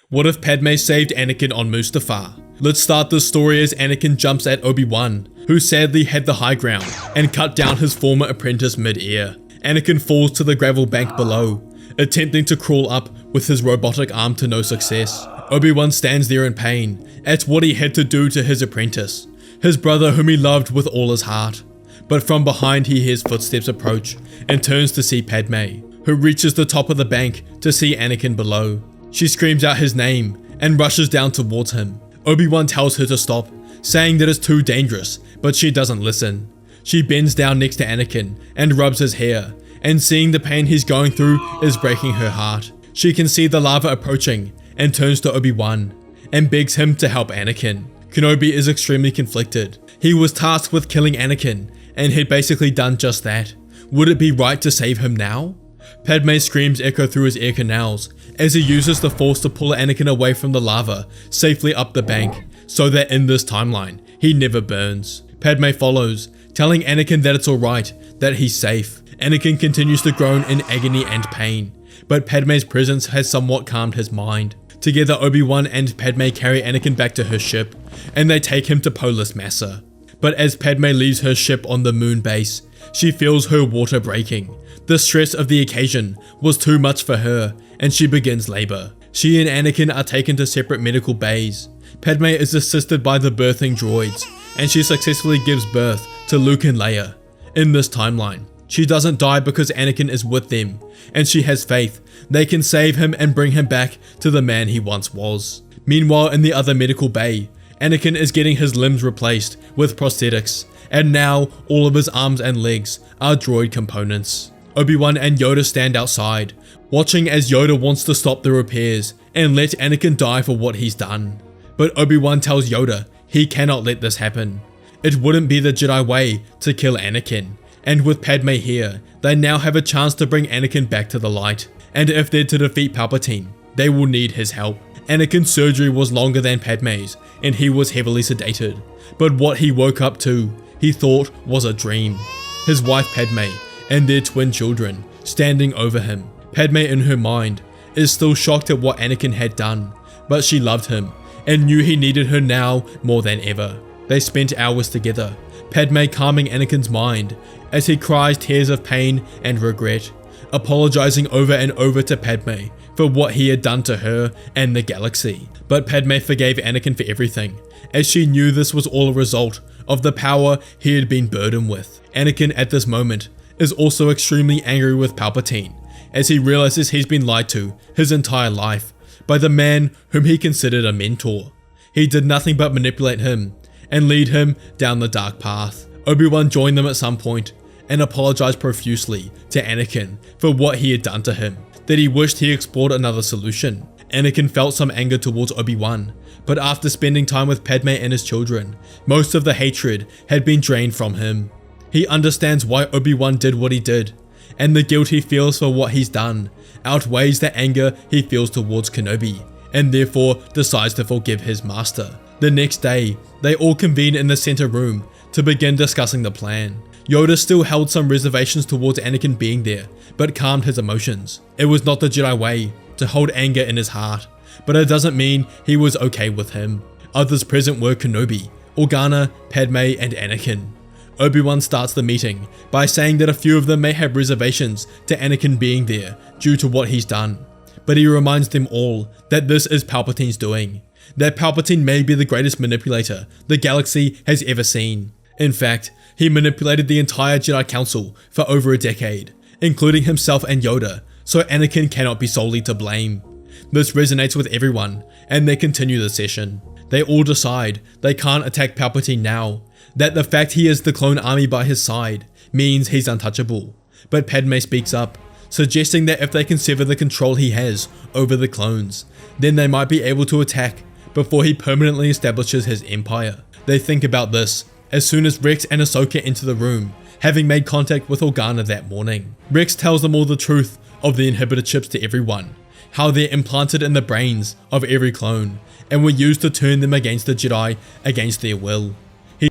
What if Padme saved Anakin on Mustafar? Let's start the story as Anakin jumps at Obi-Wan, who sadly had the high ground, and cut down his former apprentice mid-air. Anakin falls to the gravel bank below, attempting to crawl up with his robotic arm to no success. Obi-Wan stands there in pain at what he had to do to his apprentice, his brother whom he loved with all his heart. But from behind he hears footsteps approach and turns to see Padme, who reaches the top of the bank to see Anakin below. She screams out his name and rushes down towards him. Obi-Wan tells her to stop, saying that it's too dangerous, but she doesn't listen. She bends down next to Anakin and rubs his hair, and seeing the pain he's going through is breaking her heart. She can see the lava approaching and turns to Obi-Wan and begs him to help Anakin. Kenobi is extremely conflicted. He was tasked with killing Anakin and had basically done just that. Would it be right to save him now? Padme's screams echo through his ear canals as he uses the Force to pull Anakin away from the lava safely up the bank so that in this timeline, he never burns. Padme follows, telling Anakin that it's alright, that he's safe. Anakin continues to groan in agony and pain, but Padme's presence has somewhat calmed his mind. Together, Obi-Wan and Padme carry Anakin back to her ship, and they take him to Polis Massa. But as Padme leaves her ship on the moon base, she feels her water breaking. The stress of the occasion was too much for her, and she begins labor. She and Anakin are taken to separate medical bays. Padme is assisted by the birthing droids, and she successfully gives birth to Luke and Leia. In this timeline, she doesn't die because Anakin is with them, and she has faith they can save him and bring him back to the man he once was. Meanwhile, in the other medical bay, Anakin is getting his limbs replaced with prosthetics, and now all of his arms and legs are droid components. Obi-Wan and Yoda stand outside, watching as Yoda wants to stop the repairs and let Anakin die for what he's done. But Obi-Wan tells Yoda he cannot let this happen. It wouldn't be the Jedi way to kill Anakin, and with Padme here, they now have a chance to bring Anakin back to the light. And if they're to defeat Palpatine, they will need his help. Anakin's surgery was longer than Padme's, and he was heavily sedated. But what he woke up to, he thought was a dream. His wife Padme and their twin children standing over him. Padme in her mind is still shocked at what Anakin had done, but she loved him and knew he needed her now more than ever. They spent hours together, Padme calming Anakin's mind as he cries tears of pain and regret, apologizing over and over to Padme for what he had done to her and the galaxy. But Padme forgave Anakin for everything, as she knew this was all a result of the power he had been burdened with. Anakin at this moment is also extremely angry with Palpatine, as he realizes he's been lied to his entire life by the man whom he considered a mentor. He did nothing but manipulate him and lead him down the dark path. Obi-Wan joined them at some point and apologized profusely to Anakin for what he had done to him, that he wished he explored another solution. Anakin felt some anger towards Obi-Wan, but after spending time with Padme and his children, most of the hatred had been drained from him. He understands why Obi-Wan did what he did, and the guilt he feels for what he's done outweighs the anger he feels towards Kenobi, and therefore decides to forgive his master. The next day, they all convene in the center room to begin discussing the plan. Yoda still held some reservations towards Anakin being there, but calmed his emotions. It was not the Jedi way to hold anger in his heart, but it doesn't mean he was okay with him. Others present were Kenobi, Organa, Padme, and Anakin. Obi-Wan starts the meeting by saying that a few of them may have reservations to Anakin being there due to what he's done, but he reminds them all that this is Palpatine's doing, that Palpatine may be the greatest manipulator the galaxy has ever seen. In fact, he manipulated the entire Jedi Council for over a decade, including himself and Yoda, so Anakin cannot be solely to blame. This resonates with everyone, and they continue the session. They all decide they can't attack Palpatine now, that the fact he has the clone army by his side means he's untouchable. But Padme speaks up, suggesting that if they can sever the control he has over the clones, then they might be able to attack before he permanently establishes his empire. They think about this as soon as Rex and Ahsoka enter the room, having made contact with Organa that morning. Rex tells them all the truth of the inhibitor chips to everyone, how they're implanted in the brains of every clone and were used to turn them against the Jedi against their will.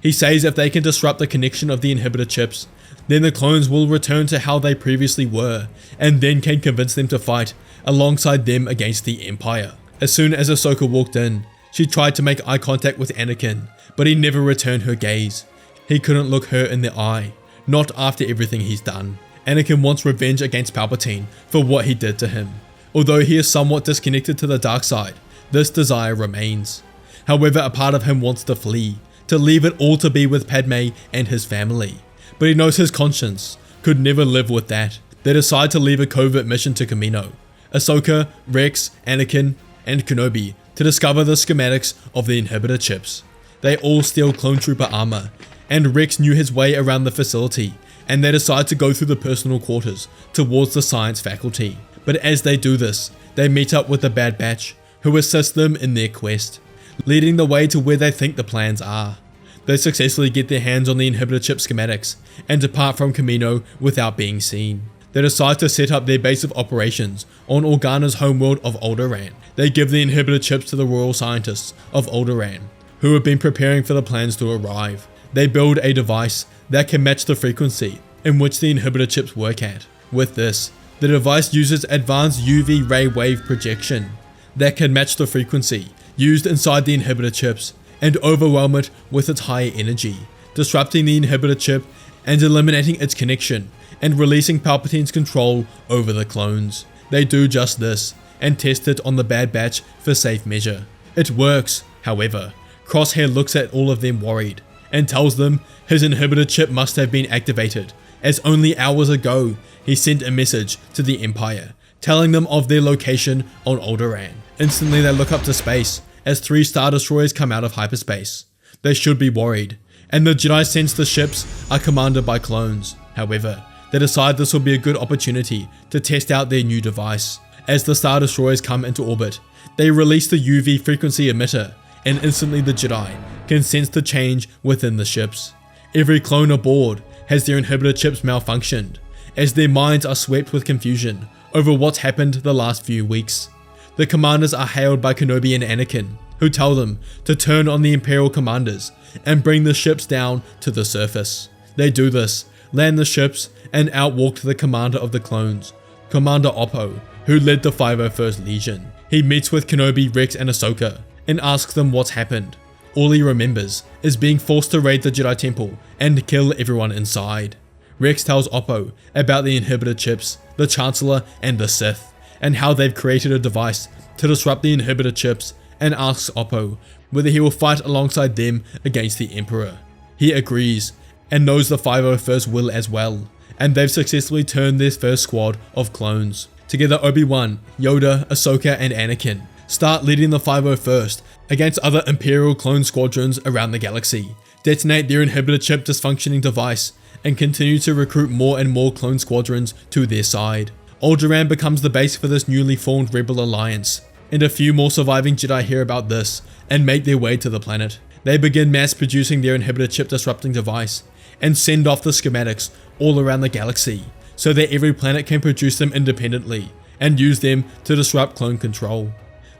He says if they can disrupt the connection of the inhibitor chips, then the clones will return to how they previously were, and then can convince them to fight alongside them against the Empire. As soon as Ahsoka walked in, she tried to make eye contact with Anakin, but he never returned her gaze. He couldn't look her in the eye, not after everything he's done. Anakin wants revenge against Palpatine for what he did to him. Although he is somewhat disconnected to the dark side, this desire remains. However, a part of him wants to flee, to leave it all to be with Padme and his family. But he knows his conscience could never live with that. They decide to leave a covert mission to Kamino. Ahsoka, Rex, Anakin, and Kenobi to discover the schematics of the inhibitor chips. They all steal clone trooper armor, and Rex knew his way around the facility, and they decide to go through the personal quarters towards the science faculty. But as they do this, they meet up with the Bad Batch, who assist them in their quest, leading the way to where they think the plans are. They successfully get their hands on the inhibitor chip schematics and depart from Kamino without being seen. They decide to set up their base of operations on Organa's homeworld of Alderaan. They give the inhibitor chips to the royal scientists of Alderaan, who have been preparing for the plans to arrive. They build a device that can match the frequency in which the inhibitor chips work at. With this, the device uses advanced UV ray wave projection that can match the frequency used inside the inhibitor chips and overwhelm it with its higher energy, disrupting the inhibitor chip and eliminating its connection and releasing Palpatine's control over the clones. They do just this and test it on the Bad Batch for safe measure. It works, however. Crosshair looks at all of them worried and tells them his inhibitor chip must have been activated, as only hours ago he sent a message to the Empire telling them of their location on Alderaan. Instantly they look up to space as 3 Star Destroyers come out of hyperspace. They should be worried, and the Jedi sense the ships are commanded by clones. However, they decide this will be a good opportunity to test out their new device. As the Star Destroyers come into orbit, they release the UV frequency emitter, and instantly the Jedi can sense the change within the ships. Every clone aboard has their inhibitor chips malfunctioned, as their minds are swept with confusion over what's happened the last few weeks. The commanders are hailed by Kenobi and Anakin, who tell them to turn on the Imperial commanders and bring the ships down to the surface. They do this, land the ships, and outwalk the commander of the clones, Commander Oppo, who led the 501st Legion. He meets with Kenobi, Rex, and Ahsoka, and asks them what's happened. All he remembers is being forced to raid the Jedi Temple and kill everyone inside. Rex tells Oppo about the inhibitor chips, the Chancellor, and the Sith, and how they've created a device to disrupt the inhibitor chips, and asks Oppo whether he will fight alongside them against the Emperor. He agrees, and knows the 501st will as well, and they've successfully turned their first squad of clones. Together Obi-Wan, Yoda, Ahsoka, and Anakin start leading the 501st against other Imperial clone squadrons around the galaxy, detonate their inhibitor chip dysfunctioning device, and continue to recruit more and more clone squadrons to their side. Alderaan becomes the base for this newly formed rebel alliance, and a few more surviving Jedi hear about this and make their way to the planet. They begin mass producing their inhibitor chip disrupting device and send off the schematics all around the galaxy so that every planet can produce them independently and use them to disrupt clone control.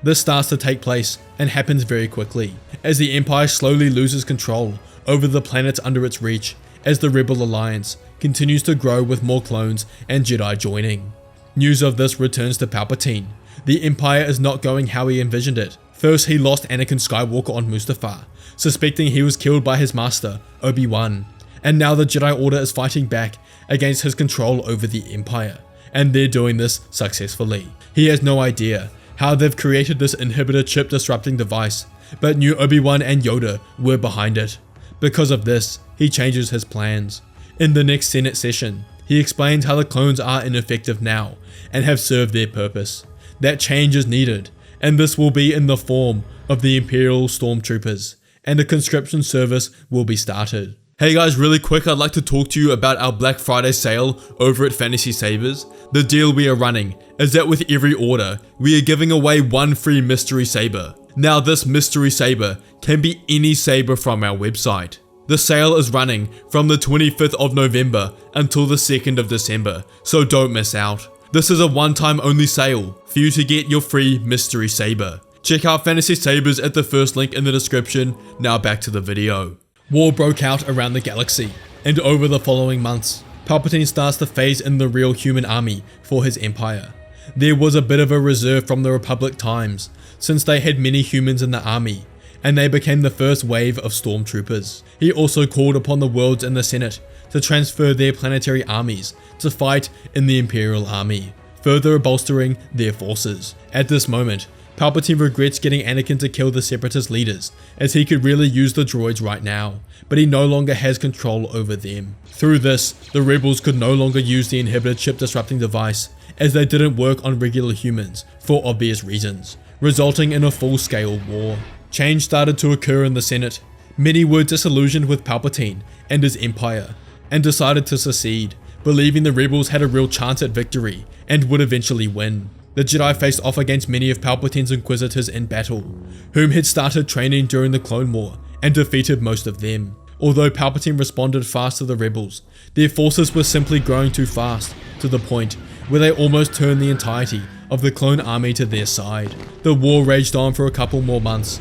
This starts to take place and happens very quickly as the Empire slowly loses control over the planets under its reach as the Rebel Alliance continues to grow with more clones and Jedi joining. News of this returns to Palpatine. The Empire is not going how he envisioned it. First, he lost Anakin Skywalker on Mustafar, suspecting he was killed by his master, Obi-Wan. And now the Jedi Order is fighting back against his control over the Empire, and they're doing this successfully. He has no idea how they've created this inhibitor chip disrupting device, but knew Obi-Wan and Yoda were behind it. Because of this, he changes his plans. In the next Senate session, he explains how the clones are ineffective now and have served their purpose. That change is needed, and this will be in the form of the Imperial Stormtroopers, and a conscription service will be started. Hey guys, really quick, I'd like to talk to you about our Black Friday sale over at Fantasy Sabers. The deal we are running is that with every order, we are giving away one free mystery saber. Now this mystery saber can be any saber from our website. The sale is running from the 25th of November until the 2nd of December, so don't miss out. This is a one-time only sale for you to get your free mystery saber. Check out Fantasy Sabers at the first link in the description. Now back to the video. War broke out around the galaxy, and over the following months, Palpatine starts to phase in the real human army for his empire. There was a bit of a reserve from the Republic times, since they had many humans in the army, and they became the first wave of stormtroopers. He also called upon the worlds in the Senate to transfer their planetary armies to fight in the Imperial Army, further bolstering their forces. At this moment, Palpatine regrets getting Anakin to kill the Separatist leaders, as he could really use the droids right now, but he no longer has control over them. Through this, the rebels could no longer use the inhibited chip disrupting device, as they didn't work on regular humans for obvious reasons, resulting in a full-scale war. Change started to occur in the Senate. Many were disillusioned with Palpatine and his empire, and decided to secede, believing the rebels had a real chance at victory and would eventually win. The Jedi faced off against many of Palpatine's Inquisitors in battle, whom had started training during the Clone War, and defeated most of them. Although Palpatine responded fast to the rebels, their forces were simply growing too fast, to the point where they almost turned the entirety of the clone army to their side. The war raged on for a couple more months,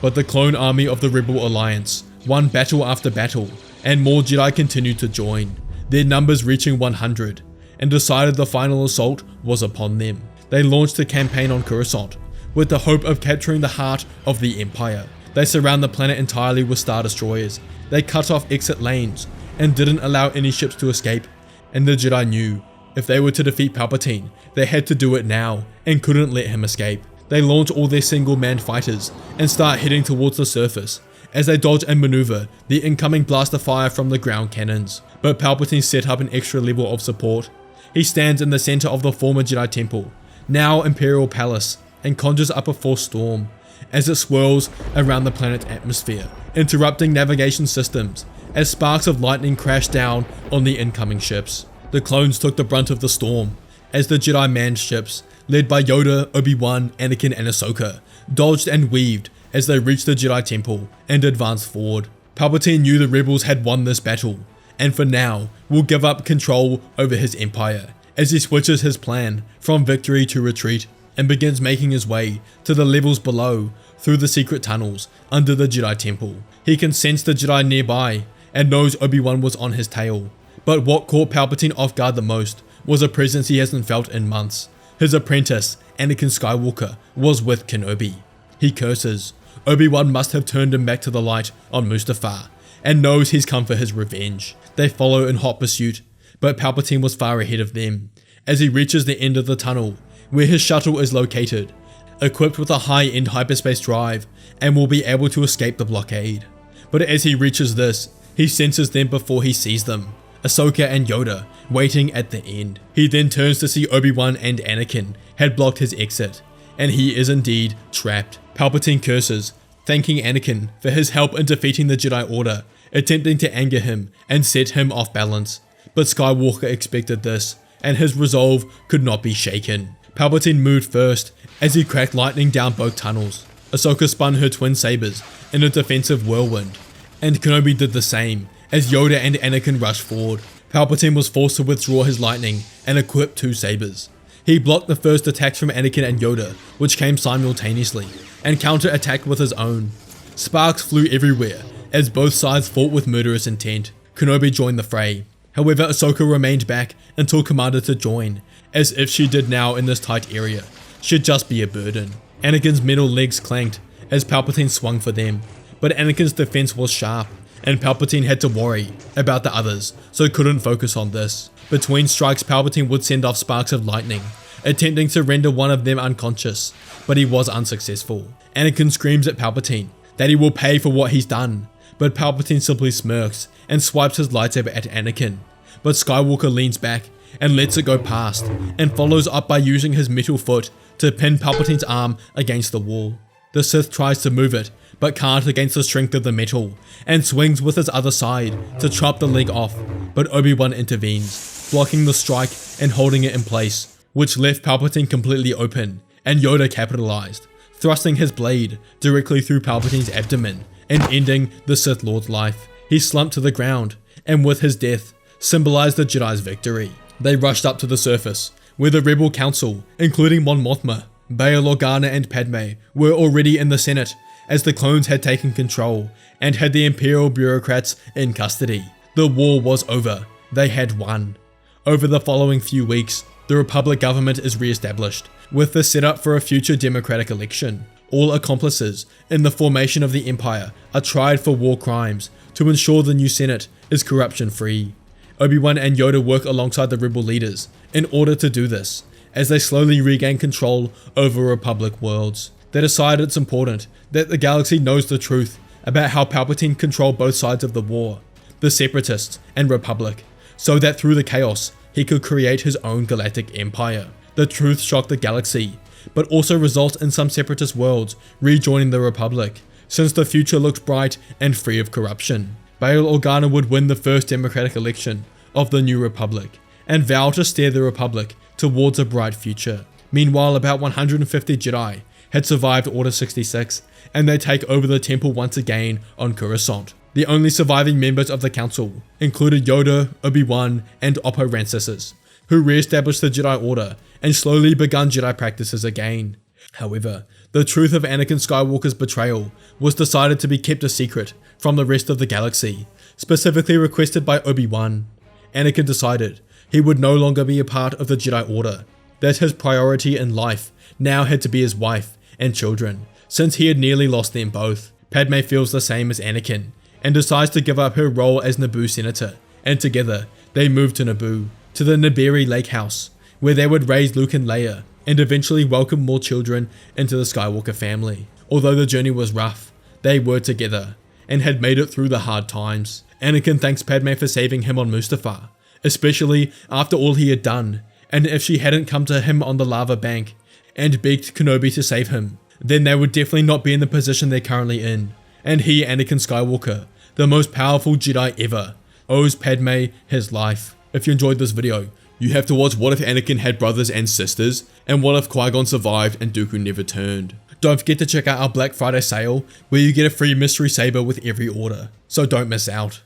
but the clone army of the Rebel Alliance won battle after battle, and more Jedi continued to join, their numbers reaching 100, and decided the final assault was upon them. They launched a campaign on Coruscant, with the hope of capturing the heart of the Empire. They surround the planet entirely with Star Destroyers. They cut off exit lanes, and didn't allow any ships to escape, and the Jedi knew, if they were to defeat Palpatine, they had to do it now, and couldn't let him escape. They launch all their single-man fighters, and start heading towards the surface, as they dodge and maneuver the incoming blaster fire from the ground cannons. But Palpatine set up an extra level of support. He stands in the center of the former Jedi Temple, now Imperial Palace, and conjures up a force storm, as it swirls around the planet's atmosphere, interrupting navigation systems, as sparks of lightning crash down on the incoming ships. The clones took the brunt of the storm, as the Jedi manned ships, led by Yoda, Obi-Wan, Anakin and Ahsoka, dodged and weaved as they reached the Jedi Temple and advanced forward. Palpatine knew the rebels had won this battle, and for now will give up control over his empire, as he switches his plan from victory to retreat, and begins making his way to the levels below through the secret tunnels under the Jedi Temple. He can sense the Jedi nearby, and knows Obi-Wan was on his tail. But what caught Palpatine off guard the most was a presence he hasn't felt in months. His apprentice, Anakin Skywalker, was with Kenobi. He curses. Obi-Wan must have turned him back to the light on Mustafar, and knows he's come for his revenge. They follow in hot pursuit, but Palpatine was far ahead of them, as he reaches the end of the tunnel, where his shuttle is located, equipped with a high-end hyperspace drive, and will be able to escape the blockade. But as he reaches this, he senses them before he sees them, Ahsoka and Yoda, waiting at the end. He then turns to see Obi-Wan and Anakin had blocked his exit, and he is indeed trapped. Palpatine curses, thanking Anakin for his help in defeating the Jedi Order, attempting to anger him and set him off balance. But Skywalker expected this, and his resolve could not be shaken. Palpatine moved first, as he cracked lightning down both tunnels. Ahsoka spun her twin sabers in a defensive whirlwind, and Kenobi did the same, as Yoda and Anakin rushed forward. Palpatine was forced to withdraw his lightning and equip two sabers. He blocked the first attacks from Anakin and Yoda, which came simultaneously, and counter-attacked with his own. Sparks flew everywhere, as both sides fought with murderous intent. Kenobi joined the fray. However, Ahsoka remained back until commanded to join, as if she did now in this tight area, she'd just be a burden. Anakin's metal legs clanked as Palpatine swung for them, but Anakin's defense was sharp, and Palpatine had to worry about the others, so couldn't focus on this. Between strikes, Palpatine would send off sparks of lightning, attempting to render one of them unconscious, but he was unsuccessful. Anakin screams at Palpatine that he will pay for what he's done, but Palpatine simply smirks and swipes his lightsaber at Anakin. But Skywalker leans back and lets it go past, and follows up by using his metal foot to pin Palpatine's arm against the wall. The Sith tries to move it, but can't against the strength of the metal, and swings with his other side to chop the leg off, but Obi-Wan intervenes, blocking the strike and holding it in place, which left Palpatine completely open, and Yoda capitalized, thrusting his blade directly through Palpatine's abdomen and ending the Sith Lord's life. He slumped to the ground, and with his death, symbolized the Jedi's victory. They rushed up to the surface, where the Rebel Council, including Mon Mothma, Bail Organa and Padme, were already in the Senate, as the clones had taken control and had the Imperial bureaucrats in custody. The war was over. They had won. Over the following few weeks, the Republic government is re-established, with the setup for a future democratic election. All accomplices in the formation of the Empire are tried for war crimes to ensure the new Senate is corruption-free. Obi-Wan and Yoda work alongside the rebel leaders in order to do this, as they slowly regain control over Republic worlds. They decide it's important that the galaxy knows the truth about how Palpatine controlled both sides of the war, the Separatists and Republic, so that through the chaos, he could create his own galactic empire. The truth shocked the galaxy, but also results in some Separatist worlds rejoining the Republic, since the future looks bright and free of corruption. Bail Organa would win the first democratic election of the new Republic, and vow to steer the Republic towards a bright future. Meanwhile, about 150 Jedi had survived Order 66, and they take over the temple once again on Coruscant. The only surviving members of the council included Yoda, Obi-Wan, and Oppo Rancisis, who re-established the Jedi Order and slowly begun Jedi practices again. However, the truth of Anakin Skywalker's betrayal was decided to be kept a secret from the rest of the galaxy, specifically requested by Obi-Wan. Anakin decided he would no longer be a part of the Jedi Order, that his priority in life now had to be his wife and children, since he had nearly lost them both. Padme feels the same as Anakin, and decides to give up her role as Naboo senator, and together they move to Naboo, to the Naberi Lake House, where they would raise Luke and Leia, and eventually welcome more children into the Skywalker family. Although the journey was rough, they were together, and had made it through the hard times. Anakin thanks Padme for saving him on Mustafar, especially after all he had done, and if she hadn't come to him on the lava bank and begged Kenobi to save him, then they would definitely not be in the position they're currently in, and he, Anakin Skywalker, the most powerful Jedi ever, owes Padme his life. If you enjoyed this video, you have to watch What If Anakin Had Brothers and Sisters, and What If Qui-Gon Survived and Dooku Never Turned. Don't forget to check out our Black Friday sale, where you get a free mystery saber with every order, so don't miss out.